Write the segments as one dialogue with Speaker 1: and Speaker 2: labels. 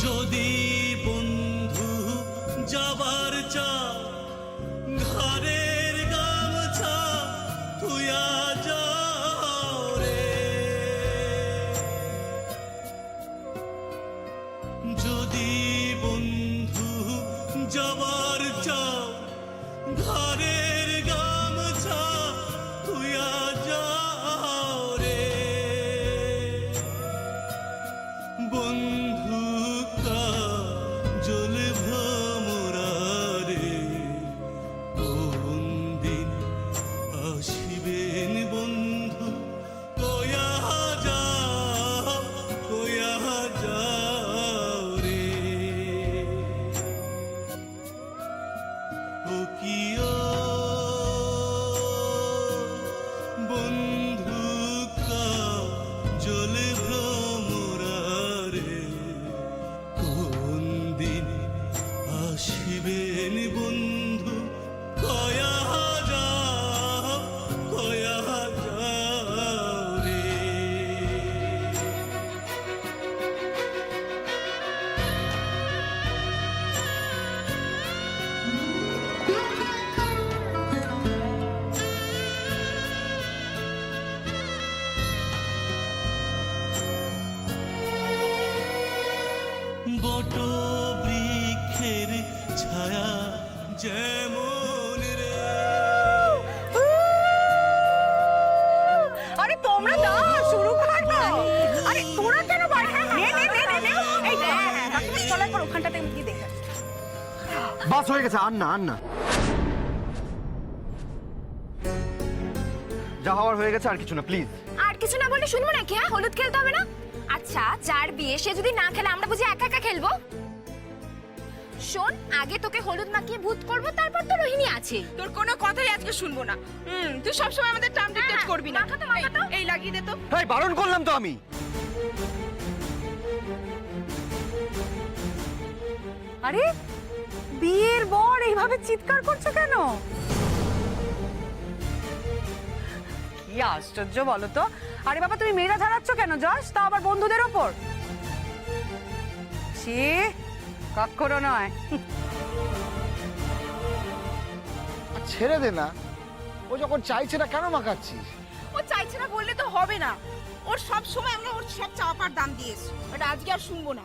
Speaker 1: যদি বন্ধু যাবার চা ঘরের গামছা তুইয়া যাও রে, যদি বন্ধু যাবার চা ঘরের গামছা তুইয়া যাও রে, বন্ধু কাজল ভ্রমরা রে, কোন দিন আসিবেন বন্ধু কয়া যাও রে, ও কিও বন্ধু কাজল ভ্রমরা রে, কোন দিন আসিবেন বন্ধু কয়া যাও রে। বট বৃক্ষের ছায়া যেমন রে,
Speaker 2: আরে তোমরা দাও শুরু কর না। আরে তোরা কেন বাইরে নে এই তুমি চলে পর ওখানটাতে আমি গিয়ে দেখে আসছি।
Speaker 3: বাস হয়ে গেছে, আর না যা হওয়ার হয়ে গেছে, আর কিছু না প্লিজ।
Speaker 4: আর কিছু না বললে শুনবো নাকি? হ্যাঁ, হলুদ খেলতে হবে না? আচ্ছা, যার বিয়ে সে যদি না খেলে আমরা বুঝি একা একা খেলবো? শোন, আগে তোকে হলুদ মাখিয়ে ভূত করব, তারপর তো রোহিণী আছে।
Speaker 2: তোর কোনো কথাই আজকে শুনবো না। তুই সবসময় আমাদের টার্ম ডিক্টেট করবি না।
Speaker 4: মাখাতো।
Speaker 2: এই লাগিয়ে দে তো।
Speaker 3: এই বারণ করলাম তো আমি।
Speaker 2: আরে বিয়ের বর এইভাবে চিৎকার করছো কেন? কি আশ্চর্য বলো তো। আরে বাবা, তুমি মেয়েরা ঝাড়াচ্ছ কেন যশ, তা আবার বন্ধুদের ওপর? ছি, কখনো নয়।
Speaker 5: ছেড়ে দে না, ও যখন চাইছে না কেন মাখাচ্ছিস?
Speaker 2: ও চাইছে না বললে তো হবে না। ওর সব সময় আমরা ওর সব চাপার দাম দিয়েছি, বাট আজকে আর শুনবো না।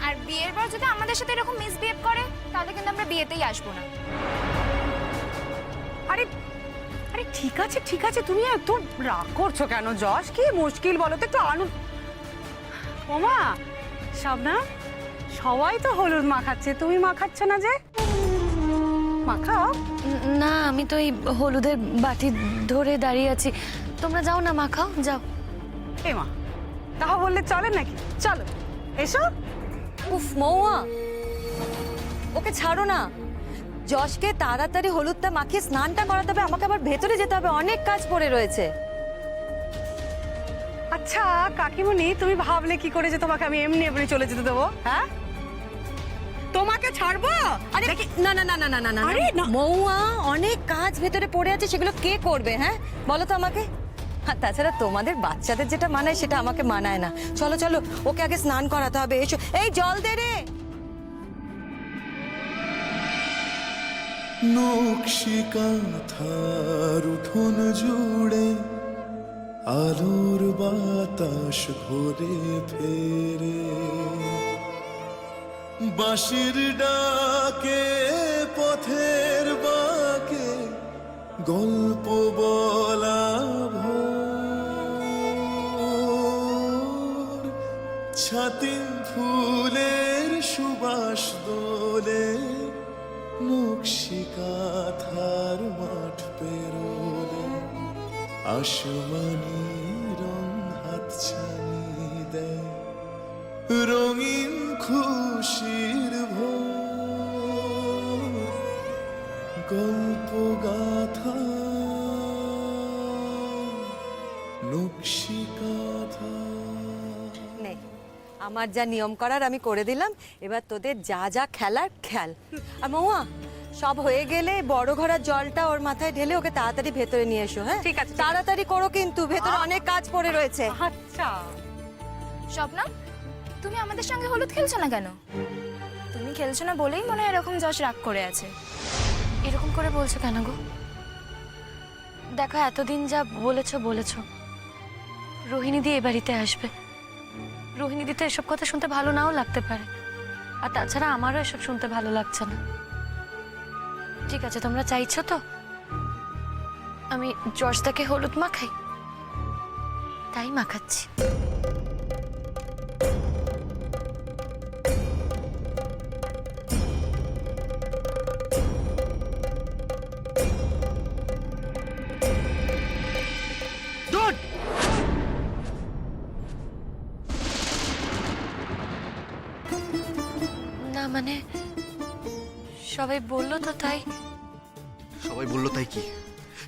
Speaker 4: আর বিয়ের পর যদি আমাদের সাথে এরকম মিসবিহেভ করে তাহলে কিন্তু আমরা বিয়েতেই আসবো না।
Speaker 2: আরে আরে ঠিক আছে, তুমি এত রাগ করছো কেন যশ? কি মুশকিল বলো তো, একটু ওমা শাবনাম, সবাই তো হলুদ মাখাচ্ছে, তুমি মাখাচ্ছ না যে? মাখাও।
Speaker 6: না, আমি তো এই হলুদের বাটি ধরে দাঁড়িয়ে আছি। তোমরা যাও না, মাখাও, যাও।
Speaker 2: এ মা, তাও বললে চলে নাকি? চলো এসো।
Speaker 6: উফ মৌয়া, ওকে ছাড়ো না। যশকে তাড়াতাড়ি হলুদটা মাখিয়ে স্নানটা করাতে হবে, আমাকে আবার ভেতরে যেতে হবে, অনেক কাজ পড়ে রয়েছে।
Speaker 2: আচ্ছা কাকিমণি, তুমি ভাবলে কি করে যে তোমাকে আমি এমনি চলে যেতে দেবো? হ্যাঁ, তোমাকে ছাড়বো?
Speaker 6: আরে না না না না না না না,
Speaker 2: আরে না।
Speaker 6: মৌয়া, অনেক কাজ ভেতরে পড়ে আছে, সেগুলো কে করবে? হ্যাঁ বলো তো আমাকে। আর তাছাড়া তোমাদের বাচ্চাদের যেটা মানায় সেটা আমাকে মানায় না। চলো চলো, ওকে আগে স্নান করাতে হবে। এসো, এই জল দে রে।
Speaker 1: নকশি কাঁথার উঠোন জুড়ে আলোর বাতাস ঘোরে ফেরে, বাঁশির ডাকে পথের বাঁকে গল্প বলা ভোর, ছাতিম ফুলের সুবাস দোলে নকশি কাঁথার মাঠ পেরোলে, আসমানি রং হাতছানি দেয় রঙিন খুশির ভোর, গল্প গাথা নকশি কাঁথা।
Speaker 6: নে, আমার যা নিয়ম করার আমি করে দিলাম, এবার তোদের যা যা খেলার খেল। আর মৌয়া, সব হয়ে গেলে বড় ঘোড়ার জলটা ওর মাথায় ঢেলে ওকে তাড়াতাড়ি ভেতরে নিয়ে এসো। হ্যাঁ
Speaker 2: ঠিক আছে,
Speaker 6: তাড়াতাড়ি করো কিন্তু, ভেতরে অনেক কাজ পড়ে রয়েছে।
Speaker 2: আচ্ছা
Speaker 4: স্বপ্না, তুমি আমাদের সঙ্গে হলুদ খেলছো না কেন? তুমি খেলছো না বলেই মনে হয় এরকম যশ রাগ করে আছে।
Speaker 7: এরকম করে বলছো কেন গো? দেখো এতদিন যা বলেছো রোহিণী দি এ বাড়িতে আসবে। রোহিণী দি তো এসব কথা শুনতে ভালো নাও লাগতে পারে, আর তাছাড়া আমারও এসব শুনতে ভালো লাগছে না। ঠিক আছে, তোমরা চাইছো তো আমি জর্জদাকে হলুদ মাখাই, তাই মাখাচ্ছি। না মানে সবাই বললো তো তাই।
Speaker 3: সবাই বললো তাই কি?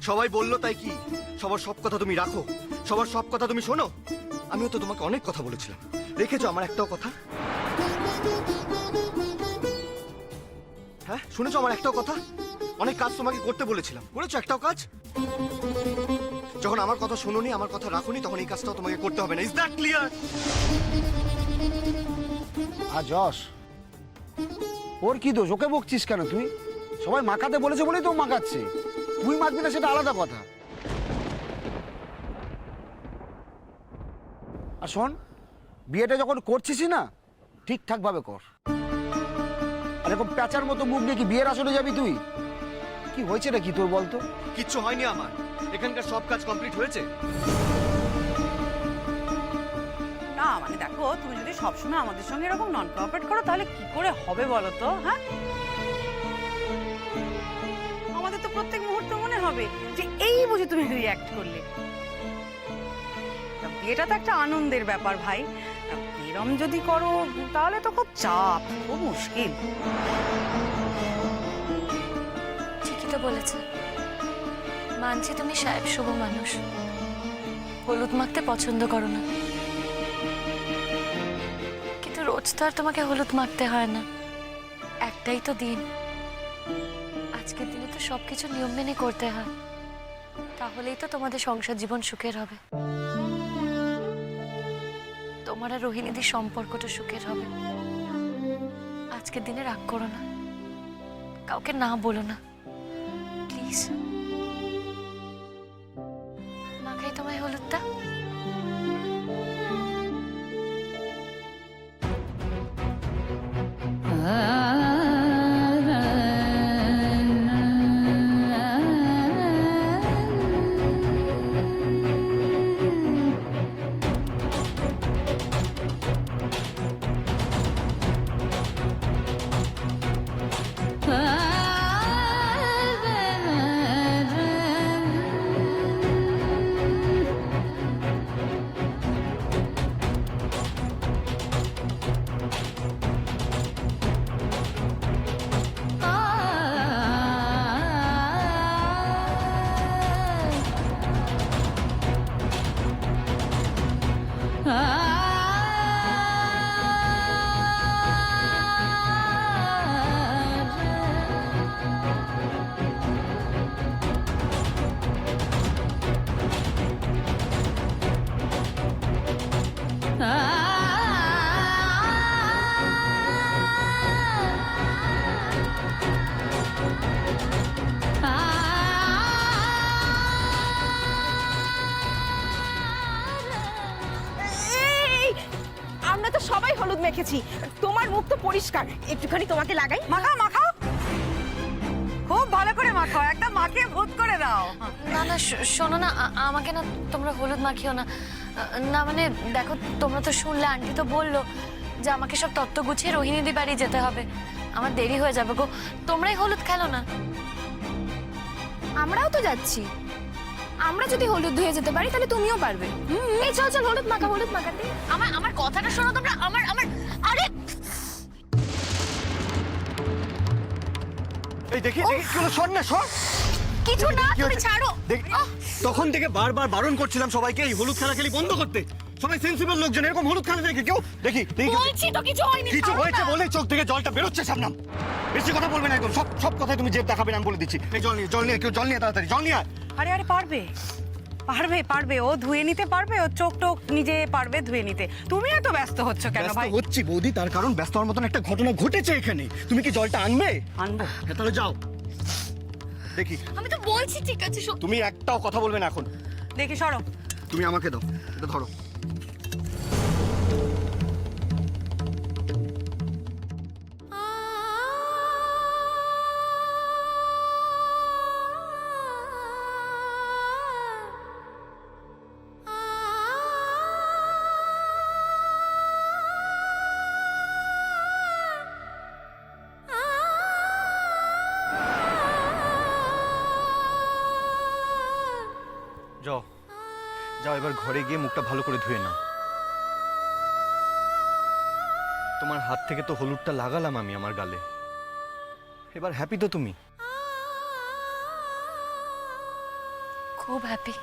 Speaker 3: সবাই বললো তাই কি? সবার সব কথা তুমি রাখো, সবার সব কথা তুমি শোনো। আমিও তো তোমাকে অনেক কথা বলেছিলাম, রেখেছো আমার একটাও কথা? হ্যাঁ, শুনেছো আমার একটাও কথা? অনেক কাজ তোমাকে করতে বলেছিলাম, করেছো একটাও কাজ? যখন আমার কথা শোনোনি, আমার কথা রাখোনি, তখন এই কাজটাও তোমাকে করতে হবে না। Is that clear?
Speaker 5: আর যশ, ওর কি দোষ? ওকে বকছিস কেন তুই? সবাই মাখাতে বলেছে বলেই তো ও মাখাচ্ছে। তুই মাখবি না সেটা আলাদা কথা। আর শোন, বিয়েটা যখন করছিসই না, ঠিকঠাক ভাবে কর। আর এরকম প্যাঁচার মতো মুখ নিয়ে কি বিয়ের আসলে যাবি তুই? কি হয়েছে রে কি তোর বলতো?
Speaker 3: কিচ্ছু হয়নি আমার, এখানকার সব কাজ কমপ্লিট হয়েছে।
Speaker 2: না মানে দেখো, তুমি যদি সবসময় আমাদের সঙ্গে এরকম নন কোঅপারেট করো তাহলে কি করে হবে বলো তো? হ্যাঁ, আমাদের তো প্রত্যেক মুহূর্তে মনে হবে যে এই বুঝে তুমি রিঅ্যাক্ট করলে। তা বিয়েটা তো একটা আনন্দের ব্যাপার ভাই, তা এরম যদি করো তাহলে তো খুব চাপ, খুব মুশকিল।
Speaker 7: ঠিকই তো বলেছে, মানছি তুমি সাহেব শুভ মানুষ, হলুদ মাখতে পছন্দ করো না, কিন্তু রোজ তো আর তোমাকে হলুদ মাখতে হয় না। একটাই তো দিন, আজকের দিনে তো সবকিছু নিয়ম মেনে করতে হয়, তাহলেই তো তোমাদের সংসার জীবন সুখের হবে, তোমার আর রোহিণীদের সম্পর্কটা সুখের হবে। আজকের দিনে রাগ করো না, কাউকে না বলো না প্লিজ। মাখাই তোমায় হলুদটা।
Speaker 4: আমরা তো সবাই হলুদ মেখেছি, তোমার মুখ তো পরিষ্কার, একটুখানি তোমাকে লাগাই।
Speaker 2: মাখাও মাখাও, খুব ভালো করে মাখাও, একটা মাখিয়ে ভূত করে দাও।
Speaker 7: না না শোনো না, আমাকে না তোমরা হলুদ মাখিও না। না মানে দেখো, তোমরা তো শুনলে, আন্টি তো বললো যে আমাকে সব তত্ত্ব গুছিয়ে রোহিণীদি বাড়ি যেতে হবে, আমার দেরি হয়ে যাবে গো। তোমরাই হলুদ খেলো না।
Speaker 4: আমরাও তো যাচ্ছি, আমরা যদি হলুদ ধুয়ে যেতে পারি তাহলে তুমিও পারবে। এই চল চল, হলুদ মাখা, হলুদ মাখাতে।
Speaker 7: আমার কথাটা শোনো তোমরা, আমার আরে
Speaker 3: এই দেখি দেখি, কি হলো? সর না, সর।
Speaker 7: কিছু না,
Speaker 3: কি
Speaker 7: তুমি
Speaker 3: হয়েছে?
Speaker 7: ছাড়ো।
Speaker 3: দেখি, তখন থেকে বারবার বারণ করছিলাম সবাইকে এই হলুদ খেলা খেলি বন্ধ করতে। সবাই সেন্সিবল লোকজন, এরকম হলুদ খেলা দেখে কেউ দেখি দেখি
Speaker 7: বলছি তো কিছু হয়নি।
Speaker 3: কিছু
Speaker 7: ছাড়ো
Speaker 3: হয়েছে
Speaker 7: না।
Speaker 3: বলে চোখ থেকে জলটা বেরোচ্ছে। সামনাম, বেশি কথা বলবে না একদম। সব সব কথায় তুমি জেদ দেখাবে না, আমি বলে দিচ্ছি। এই জল নিয়ে কেউ জল নিয়ে, তাড়াতাড়ি জল নিয়ে আয়।
Speaker 2: আরে আরে পারবে, পারবে পারবে, ও ধুয়ে নিতে পারবে, ও চোখ টোক নিজে পারবে ধুয়ে নিতে। তুমি এত ব্যস্ত হচ্ছ কেন
Speaker 3: ব্যস্ত
Speaker 2: ভাই?
Speaker 3: হচ্ছি বৌদি, তার কারণ ব্যস্ত হওয়ার মতন একটা ঘটনা ঘটেছে এখানে। তুমি কি জলটা আনবে?
Speaker 2: আনবো।
Speaker 3: হ্যাঁ, তাহলে যাও। দেখি,
Speaker 7: আমি তো বলছি ঠিক আছে
Speaker 3: তুমি একটাও কথা বলবে না এখন।
Speaker 2: দেখি সরো।
Speaker 3: তুমি আমাকে দাও, এটা ধরো। যাও যাও, এবার ঘরে গিয়ে মুখটা ভালো করে ধুয়ে নাও। তোমার হাত থেকে তো হলুদটা লাগালাম আমি আমার গালে। এবার হ্যাপি তো তুমি?
Speaker 7: খুব হ্যাপি।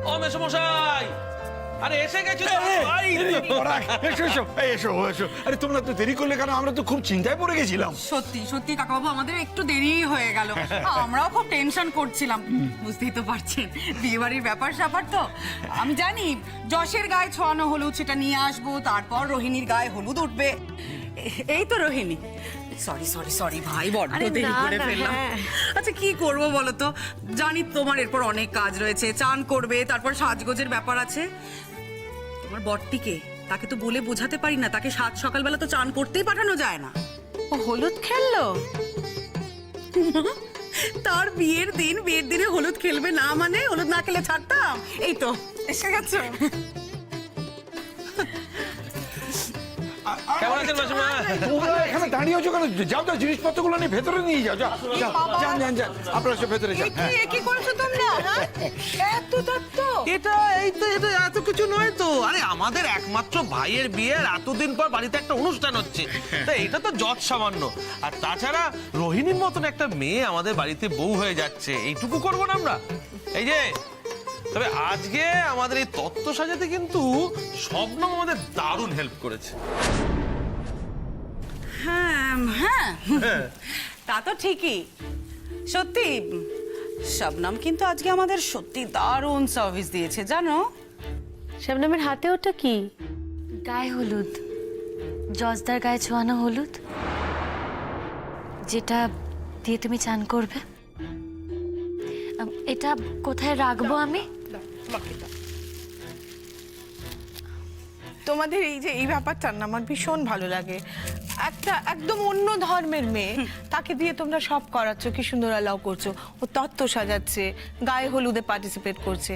Speaker 8: ও মেসমশাই, আরে এসে গেছো তো?
Speaker 9: এসো। আরে তোমরা তো দেরি করলে কেন? আমরা তো খুব চিন্তায় পড়ে গেছিলাম।
Speaker 2: সত্যি সত্যি কাকাবাবু, আমাদের একটু দেরি হয়ে গেল। আমরাও খুব টেনশন করছিলাম, বুঝতেই তো পারছেন বিয়ে বাড়ির ব্যাপার স্যাপার তো। আমি জানি যশের গায়ে ছোঁয়ানো হলুদ সেটা নিয়ে আসবো, তারপর রোহিণীর গায়ে হলুদ উঠবে। এই তো রোহিণী। সরি সরি সরি ভাই, বড্ড দেরি করে ফেললাম। আচ্ছা কি করবো বলো তো, জানি তোমার এরপর অনেক কাজ রয়েছে, চান করবে, তারপর সাজগোজের ব্যাপার আছে। তোমার বরটিকে, তাকে তো বলে বোঝাতে পারি না, তাকে সাত সকালবেলা তো চান করতেই পাঠানো যায় না। ও হলুদ খেললো? তার বিয়ের দিনে হলুদ খেলবে না মানে? হলুদ না খেলে ছাড়তাম? এই তো এসে গেছো।
Speaker 8: কেমন আছেন মাসিমা?
Speaker 9: তোমরা এখানে দাঁড়িয়ে আছো কেন? যাও যাও, জিনিসপত্রগুলো নিয়ে ভেতরে নিয়ে যাও। যাও যাও, যান। আপনারা সব ভেতরে যান।
Speaker 2: কি করছো তোমরা? এত তত্ত্ব?
Speaker 8: এটা এত কিছু নয় তো। আরে আমাদের একমাত্র ভাইয়ের বিয়ের এতদিন পর বাড়িতে একটা অনুষ্ঠান হচ্ছে, তা এটা তো যৎ সামান্য। আর তাছাড়া রোহিণীর মতন একটা মেয়ে আমাদের বাড়িতে বউ হয়ে যাচ্ছে, এইটুকু করবো না আমরা? এই যে, তবে আজকে আমাদের এই তত্ত্ব সাজাতে কিন্তু শবনম আমাদের দারুণ হেল্প করেছে।
Speaker 2: হ্যাঁ, তা তো ঠিকই। সত্যি শবনম কিন্তু আজকে আমাদের সত্যি দারুণ সার্ভিস দিয়েছে জানো।
Speaker 7: শবনমের হাতে ওটা কি? গায়ে হলুদ, জজদার গায়ে ছোঁয়ানো হলুদ, যেটা দিয়ে তুমি চান করবে। এটা কোথায় রাখবো আমি?
Speaker 10: তোমাদের এই যে এই ব্যাপারটা না আমার ভীষণ ভালো লাগে। একটা একদম অন্য ধর্মের মেয়ে, তাকে দিয়ে তোমরা সব করাচ্ছ, কি সুন্দর অ্যালাউ করছো। ও তত্ত্ব সাজাচ্ছে, গায়ে হলুদে পার্টিসিপেট করছে,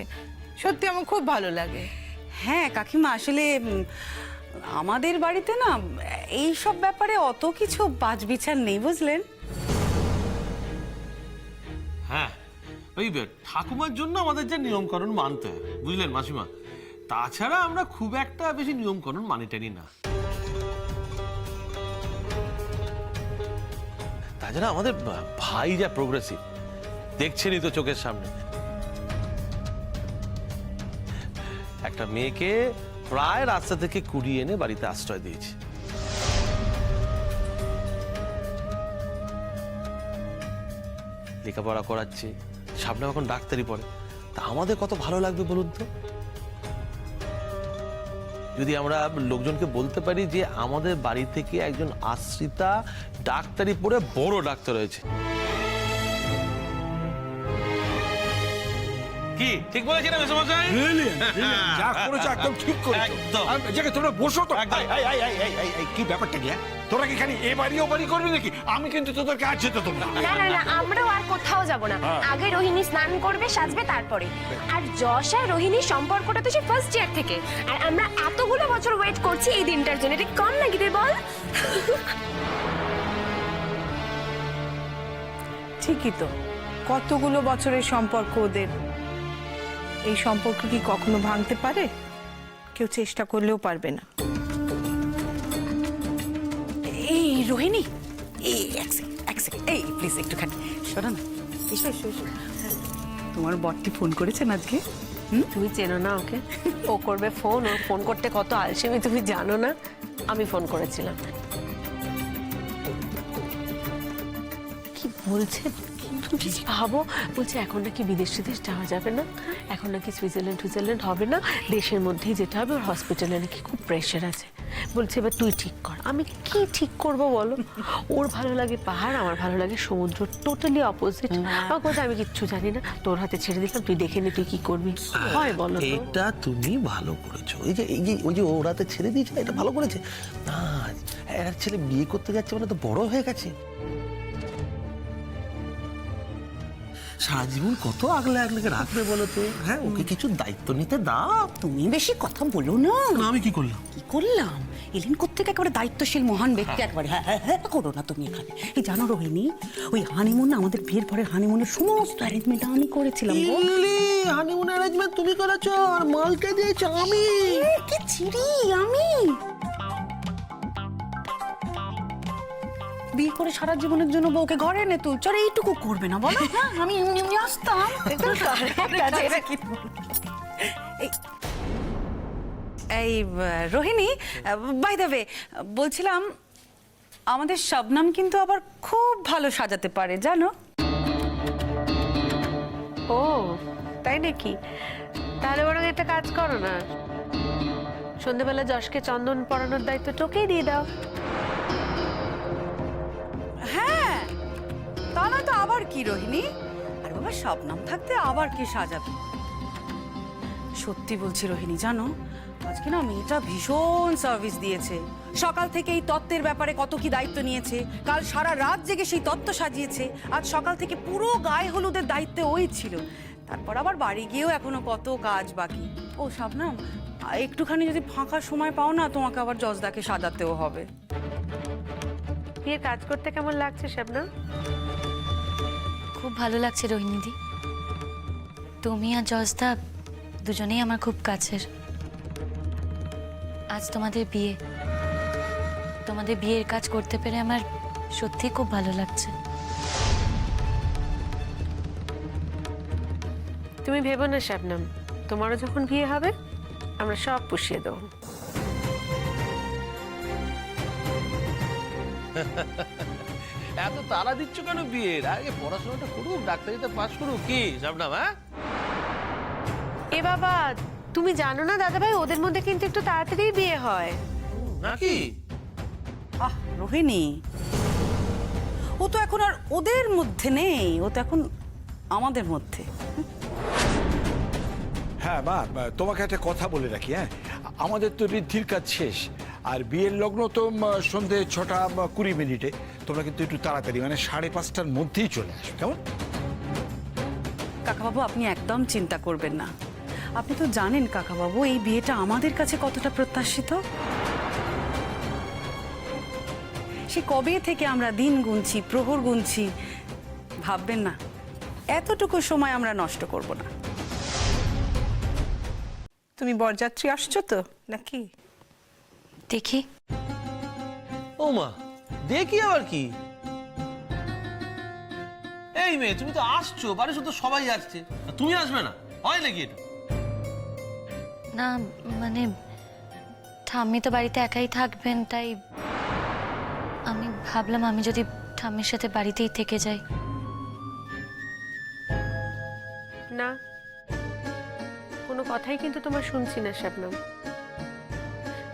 Speaker 10: সত্যি আমার খুব ভালো লাগে।
Speaker 2: হ্যাঁ কাকিমা, আসলে আমাদের বাড়িতে না এই সব ব্যাপারে অত কিছু বাছবিচার নেই বুঝলেন।
Speaker 8: হ্যাঁ, ওই ঠাকুমার জন্য আমাদের যে নিয়মকানুন মানতে হয়, বুঝলেন মাসিমা? তাছাড়া আমরা খুব একটা বেশি নিয়মকানুন মানি টানি না। তাছাড়া আমাদের ভাই যা প্রোগ্রেসিভ, দেখছেনই তো চোখের সামনে। একটা মেয়েকে প্রায় রাস্তা থেকে কুড়িয়ে এনে বাড়িতে আশ্রয় দিয়েছে। লেখাপড়া করাচ্ছে, সামনে এখন ডাক্তারি পড়ে। তা আমাদের কত ভালো লাগবে বলুন তো, যদি আমরা লোকজনকে বলতে পারি যে আমাদের বাড়ি থেকে একজন আশ্রিতা ডাক্তারি পড়ে বড় ডাক্তার হয়েছে। কি ঠিক বলেছি না মেসমশাই?
Speaker 9: যা করেছো একদম ঠিক করেছো।
Speaker 8: একদম।
Speaker 9: তোমরা বসো তো।
Speaker 8: একদম।
Speaker 9: এই, কি ব্যাপারটা কি? তোরা কি খালি এ বাড়ি ও বাড়ি করবি নাকি? আমি কিন্তু তোদেরকে আর যেতে দেবো না।
Speaker 4: না আমরাও আর কোথাও যাব না। আগে রোহিণী স্নান করবে, সাজবে, তারপরে। আর যশ আর রোহিণীর সম্পর্কটা তো সে ফার্স্ট ইয়ার থেকে, আর আমরা এতগুলো বছর ওয়েট করছি এই দিনটার জন্য। এটা কম নাকি রে বল?
Speaker 10: ঠিকই তো, কতগুলো বছরের সম্পর্ক ওদের। এই সম্পর্ক কি কখনো ভাঙতে পারে? কেউ চেষ্টা করলেও পারবে না।
Speaker 2: এই রোহিণী, এই এক সেকেন্ড, এই প্লিজ একটুখানি শোনো না। এসো। তোমার বরটি ফোন করেছেন আজকে?
Speaker 11: তুমি চেনো না ওকে? ও করবে ফোন, ওর ফোন করতে কত আলসেমি তুমি জানো না? আমি ফোন করেছিলাম। কি বলছে তুমি ভাবো, বলছে এখন নাকি বিদেশ যাওয়া যাবে না, এখন নাকি সুইজারল্যান্ড হবে না, দেশের মধ্যেই যেতে হবে, ওর হসপিটালে নাকি খুব প্রেশার আছে। বলছে এবার তুই ঠিক কর। আমি কি ঠিক করব বলো? ওর ভালো লাগে পাহাড়, আমার ভালো লাগে সমুদ্র, টোটালি অপোজিট। আমাকে বলছে আমি কিচ্ছু জানি না, তোর হাতে ছেড়ে দিলাম, তুই দেখে নে তুই কি করবি। হয় বলো তো?
Speaker 8: এটা তুমি ভালো করেছো। ওই যে ওর হাতে ছেড়ে দিয়েছে, এটা ভালো করেছে না। এর ছেলে বিয়ে করতে যাচ্ছে মানে তো বড় হয়ে গেছে। সারা জীবন কত আগলে রাখবে বলো তো? হ্যাঁ, ওকে কিছু দায়িত্ব নিতে দাও।
Speaker 2: তুমি বেশি কথা বলো না।
Speaker 8: আমি কি করলাম?
Speaker 2: কি করলাম? এলেন কোত্থেকে একেবারে দায়িত্বশীল মহান ব্যক্তি একবারে। হ্যাঁ হ্যাঁ হ্যাঁ করো না তুমি এখানে। এই জানো রোহিণী, ওই হানিমুন না, আমাদের বিয়ের পরে হানিমুনের সমস্ত অ্যারেঞ্জমেন্ট আমি করেছিলাম গো।
Speaker 8: হানিমুন অ্যারেঞ্জমেন্ট তুমি করেছো আর মালকে দিয়েছো আমি?
Speaker 2: কি চিড়ি আমি? বিয়ে করে সারা জীবনের জন্য বউকে ঘরে এনে তুলছো, আর এইটুকু করবে না বলো? হ্যাঁ, আমি এমনি এমনি আসতাম। এই রোহিণী, বাই দ্য ওয়ে, বলছিলাম আমাদের শবনম কিন্তু আবার খুব ভালো সাজাতে পারে জানো।
Speaker 11: ও তাই নাকি? তাহলে বরং একটা কাজ করো না, সন্ধ্যেবেলা যশকে চন্দন পরানোর দায়িত্ব তোকেই দিয়ে দাও।
Speaker 2: হ্যাঁ, তা না তো আবার কি রোহিণী? আর বাবা শবনম থাকতে আবার কি সাজাবে? সত্যি বলছি রোহিণী, জানো আজকে না মেয়েটা ভীষণ সার্ভিস দিয়েছে। সকাল থেকে এই তত্ত্বের ব্যাপারে কত কি দায়িত্ব নিয়েছে, কাল সারা রাত জেগে সেই তত্ত্ব সাজিয়েছে, আজ সকাল থেকে পুরো গায়ে হলুদের দায়িত্বে ওই ছিল। তারপর আবার বাড়ি গিয়েও এখনো কত কাজ বাকি। ও শবনম, একটুখানি যদি ফাঁকা সময় পাও না, তোমাকে আবার জজদাকে সাজাতেও হবে।
Speaker 11: বিয়ের কাজ করতে কেমন লাগছে শবনম?
Speaker 7: খুব ভালো লাগছে রোহিণীদি। তুমি আর জজদা দুজনেই আমার খুব কাছের। আজ তোমাদের বিয়ে, তোমাদের বিয়ের কাজ করতে পেরে আমার সত্যি খুব ভালো লাগছে।
Speaker 11: তুমি ভেবো না শবনম, তোমারও যখন বিয়ে হবে আমরা সব পুষিয়ে দেবো।
Speaker 8: এত তাড়া দিচ্ছ কেন বিয়ের? আগে পড়াশোনাটা করুক, ডাক্তারিতে পাস করুক। কি শবনম? হ্যাঁ
Speaker 11: এ বাবা, তুমি জানো না দাদা ভাই, ওদের মধ্যে কিন্তু একটু তাড়াতাড়ি বিয়ে হয়
Speaker 8: নাকি?
Speaker 2: আহ রোহিণী, ও তো এখন আর ওদের মধ্যে নেই, ও তো এখন আমাদের মধ্যে।
Speaker 9: হ্যাঁ মা, তোমাকে একটা কথা বলে রাখি। হ্যাঁ, আমাদের তো ঋদ্ধির কাজ শেষ, আর বিয়ের লগ্ন তো সন্ধে 6:20। তোমরা কিন্তু একটু তাড়াতাড়ি, মানে 5:30টার মধ্যেই চলে আসো, কেমন?
Speaker 2: কাকাবাবু, আপনি একদম চিন্তা করবেন না। আপনি তো জানেন কাকাবাবু, এই বিয়েটা আমাদের কাছে কতটা প্রত্যাশিত। সে কবে থেকে আমরা দিন গুনছি, প্রহর গুনছি। ভাববেন না, এতটুকু সময় আমরা নষ্ট করব না।
Speaker 10: তুমি বরযাত্রী আসছো তো নাকি?
Speaker 7: দেখি।
Speaker 8: ও মা, দেখি আবার কি? এই মেয়ে, তুমি তো আসছো, বাড়ি শুধু সবাই আসছে, তুমি আসবে না? হয় নাকি এটা?
Speaker 7: না মানে ঠাম্মি তো বাড়িতে একাই থাকবেন, তাই আমি ভাবলাম আমি যদি ঠাম্মির সাথে বাড়িতেই থেকে যাই।
Speaker 11: না, কোনো কথাই কিন্তু তোমার শুনছি না শবনম।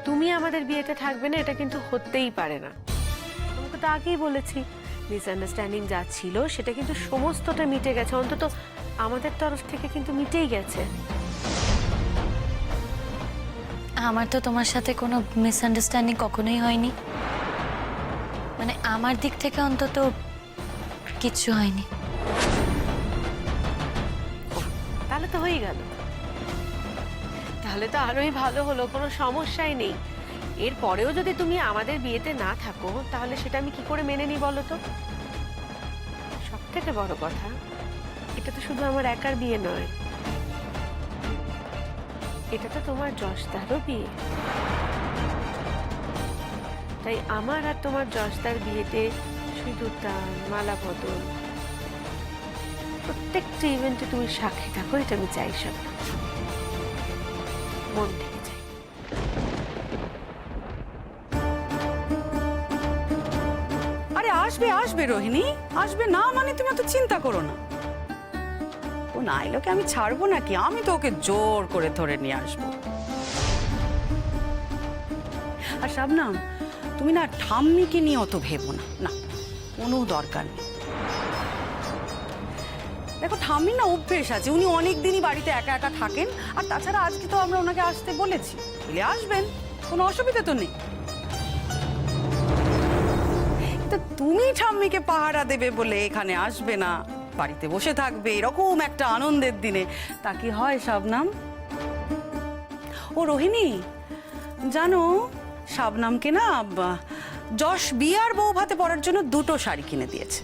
Speaker 11: তুমি আমাদের বিয়েতে থাকবে না, এটা কিন্তু হতেই পারে না। তোমাকে তো আগেই বলেছি, মিসআন্ডারস্ট্যান্ডিং যা ছিল সেটা কিন্তু সমস্তটা মিটে গেছে, অন্তত আমাদের তরফ থেকে কিন্তু মিটেই গেছে।
Speaker 7: আমার তো তোমার সাথে কোনো মিসআন্ডারস্ট্যান্ডিং কখনোই হয়নি, মানে আমার দিক থেকে অন্তত কিচ্ছু হয়নি।
Speaker 11: তাহলে তো হয়ে গেল, তাহলে তো আরোই ভালো হলো, কোনো সমস্যাই নেই। এর পরেও যদি তুমি আমাদের বিয়েতে না থাকো, তাহলে সেটা আমি কি করে মেনে নিই বলো তো? সব থেকে বড় কথা, এটা তো শুধু আমার একার বিয়ে নয়, এটা তো তোমার যশদারও বিয়ে। তাই আমার আর তোমার যশদার বিয়েতে সিঁদুরদান, মালা বদল প্রত্যেকটা ইভেন্টে তুমি সাক্ষী থাকো, এটা আমি চাই সব মন থেকে চাই।
Speaker 2: আরে আসবে আসবে রোহিণী, আসবে না মানে তুমি অত চিন্তা করো না। ও না এলোকে আমি ছাড়বো নাকি, আমি তো ওকে জোর করে ধরে নিয়ে আসবো। আর শাবনাম, তুমি না ঠাম্মিকে নিয়ে অত ভেবো না, না কোনো দরকার নেই। দেখো ঠাম্মির না অভ্যেস আছে, উনি অনেক দিনই বাড়িতে একা একা থাকেন, আর তাছাড়া আজকে তো আমরা ওনাকে আসতে বলেছি, বলে আসবেন, কোনো অসুবিধা তো নেই। তো তুমি ঠাম্মিকে পাহারা দেবে বলে এখানে আসবে না, বাড়িতে বসে থাকবে এরকম একটা আনন্দের দিনে, তা কি হয় শাবনাম? ও রোহিণী, জানো শাবনামকে না যশ বিয়ে আর বউ ভাতে পরার জন্য 2টো শাড়ি কিনে দিয়েছে।